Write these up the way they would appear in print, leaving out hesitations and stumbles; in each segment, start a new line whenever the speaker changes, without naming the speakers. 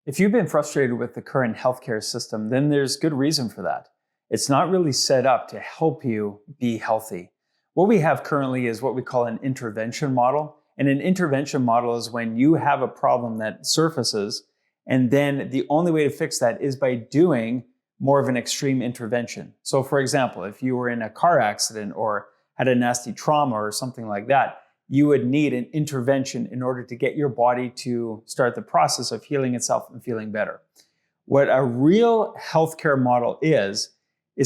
If you've been frustrated with the current healthcare system, then there's good reason for that. It's not really set up to help you be healthy. What we have currently is what we call an intervention model. And an intervention model is when you have a problem that surfaces, and then the only way to fix that is by doing more of an extreme intervention. So for example, if you were in a car accident or had a nasty trauma or something like that, you would need an intervention in order to get your body to start the process of healing itself and feeling better. What a real healthcare model is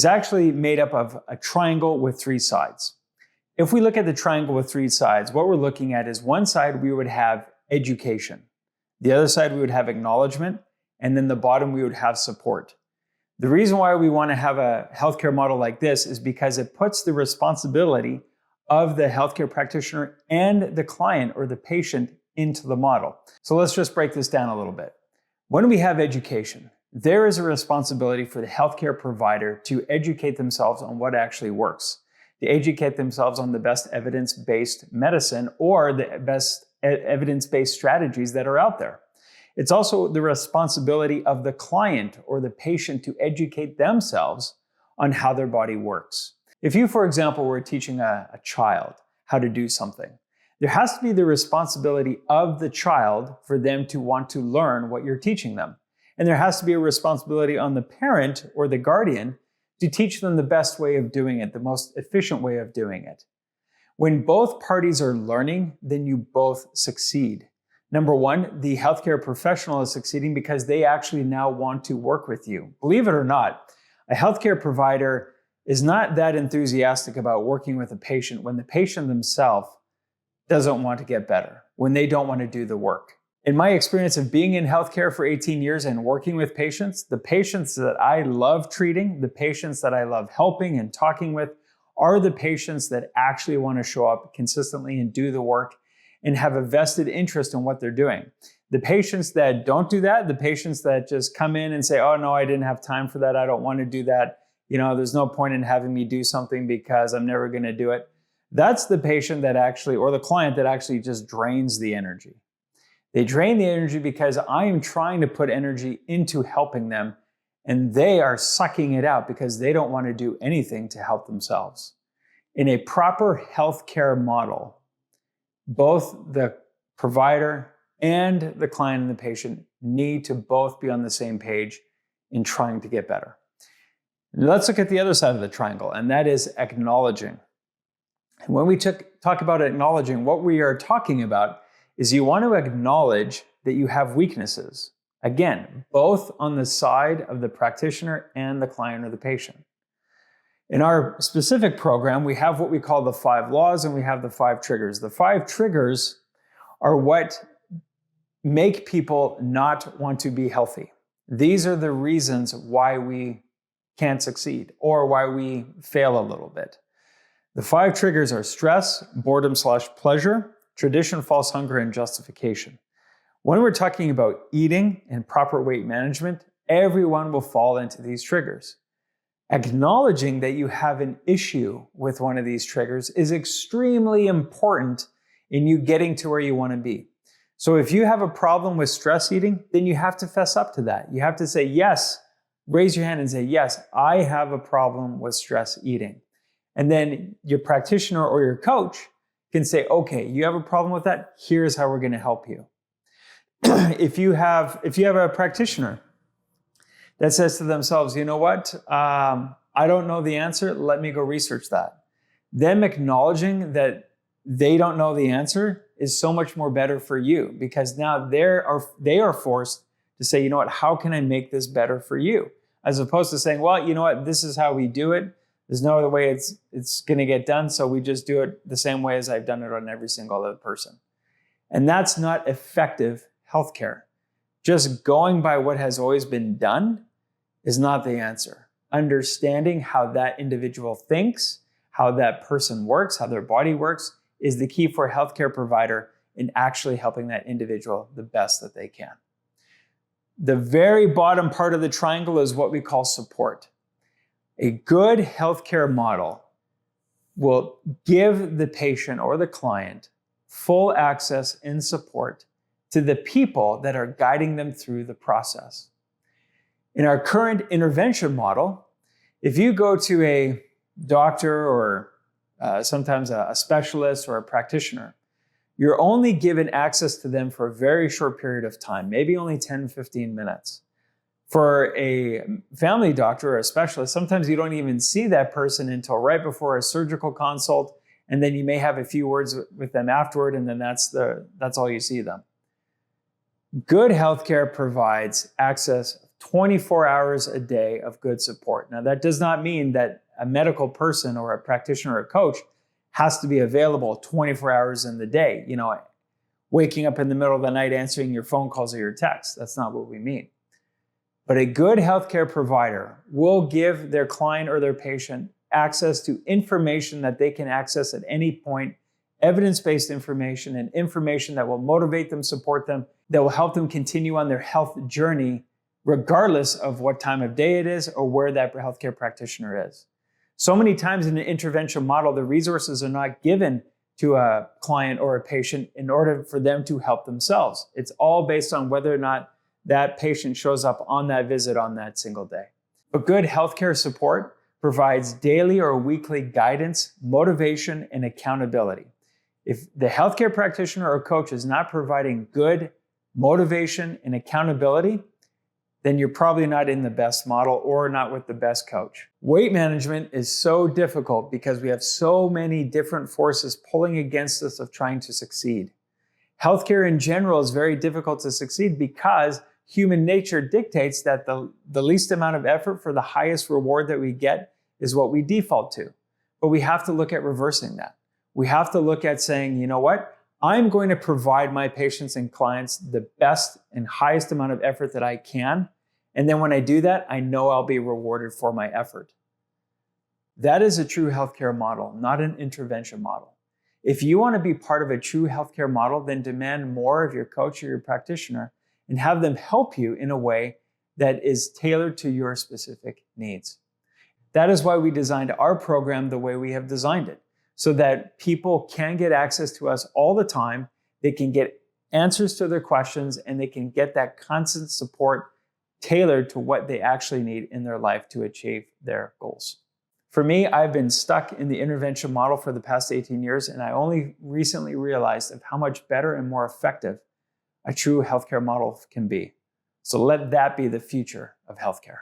actually made up of a triangle with three sides. If we look at the triangle with three sides, what we're looking at is one side we would have education. The other side we would have acknowledgement, and then the bottom we would have support. The reason why we want to have a healthcare model like this is because it puts the responsibility of the healthcare practitioner and the client or the patient into the model. So let's just break this down a little bit. When we have education, there is a responsibility for the healthcare provider to educate themselves on what actually works, to educate themselves on the best evidence-based medicine or the best evidence-based strategies that are out there. It's also the responsibility of the client or the patient to educate themselves on how their body works. If you, for example, were teaching a child how to do something, there has to be the responsibility of the child for them to want to learn what you're teaching them. And there has to be a responsibility on the parent or the guardian to teach them the best way of doing it, the most efficient way of doing it. When both parties are learning, then you both succeed. Number one, the healthcare professional is succeeding because they actually now want to work with you. Believe it or not, a healthcare provider is not that enthusiastic about working with a patient when the patient themselves doesn't want to get better, when they don't want to do the work. In my experience of being in healthcare for 18 years and working with patients, the patients that I love treating, the patients that I love helping and talking with, are the patients that actually want to show up consistently and do the work and have a vested interest in what they're doing. The patients that don't do that, the patients that just come in and say, oh no, I didn't have time for that, I don't want to do that, there's no point in having me do something because I'm never going to do it. That's the patient that actually, or the client that actually just drains the energy. They drain the energy because I am trying to put energy into helping them, and they are sucking it out because they don't want to do anything to help themselves. In a proper healthcare model, both the provider and the client and the patient need to both be on the same page in trying to get better. Let's look at the other side of the triangle, and that is acknowledging. And when we talk about acknowledging, what we are talking about is you want to acknowledge that you have weaknesses. Again, both on the side of the practitioner and the client or the patient. In our specific program, we have what we call the 5 laws and we have the 5 triggers. The 5 triggers are what make people not want to be healthy. These are the reasons why we can't succeed or why we fail a little bit. The 5 triggers are stress, boredom/pleasure, tradition, false hunger, and justification. When we're talking about eating and proper weight management, everyone will fall into these triggers. Acknowledging that you have an issue with one of these triggers is extremely important in you getting to where you want to be. So if you have a problem with stress eating, then you have to fess up to that. You have to say, yes, raise your hand and say, yes, I have a problem with stress eating. And then your practitioner or your coach can say, okay, you have a problem with that, here's how we're going to help you. If you have a practitioner that says to themselves, you know what, I don't know the answer, let me go research that. Them acknowledging that they don't know the answer is so much more better for you because now they are forced to say, you know what, how can I make this better for you? As opposed to saying, well, you know what, this is how we do it. There's no other way it's going to get done, so we just do it the same way as I've done it on every single other person. And that's not effective healthcare. Just going by what has always been done is not the answer. Understanding how that individual thinks, how that person works, how their body works, is the key for a healthcare provider in actually helping that individual the best that they can. The very bottom part of the triangle is what we call support. A good healthcare model will give the patient or the client full access and support to the people that are guiding them through the process. In our current intervention model, if you go to a doctor or sometimes a specialist or a practitioner, you're only given access to them for a very short period of time, maybe only 10, 15 minutes. For a family doctor or a specialist, sometimes you don't even see that person until right before a surgical consult, and then you may have a few words with them afterward, and then that's all you see them. Good healthcare provides access 24 hours a day of good support. Now, that does not mean that a medical person or a practitioner or a coach has to be available 24 hours in the day, waking up in the middle of the night answering your phone calls or your texts. That's not what we mean. But a good healthcare provider will give their client or their patient access to information that they can access at any point, evidence-based information and information that will motivate them, support them, that will help them continue on their health journey, regardless of what time of day it is or where that healthcare practitioner is. So many times in an intervention model, the resources are not given to a client or a patient in order for them to help themselves. It's all based on whether or not that patient shows up on that visit on that single day. But good healthcare support provides daily or weekly guidance, motivation, and accountability. If the healthcare practitioner or coach is not providing good motivation and accountability, then you're probably not in the best model or not with the best coach. Weight management is so difficult because we have so many different forces pulling against us of trying to succeed. Healthcare in general is very difficult to succeed because human nature dictates that the least amount of effort for the highest reward that we get is what we default to. But we have to look at reversing that. We have to look at saying, you know what? I'm going to provide my patients and clients the best and highest amount of effort that I can. And then when I do that, I know I'll be rewarded for my effort. That is a true healthcare model, not an intervention model. If you want to be part of a true healthcare model, then demand more of your coach or your practitioner and have them help you in a way that is tailored to your specific needs. That is why we designed our program the way we have designed it, so that people can get access to us all the time. They can get answers to their questions, and they can get that constant support tailored to what they actually need in their life to achieve their goals. For me, I've been stuck in the intervention model for the past 18 years, and I only recently realized of how much better and more effective a true healthcare model can be. So let that be the future of healthcare.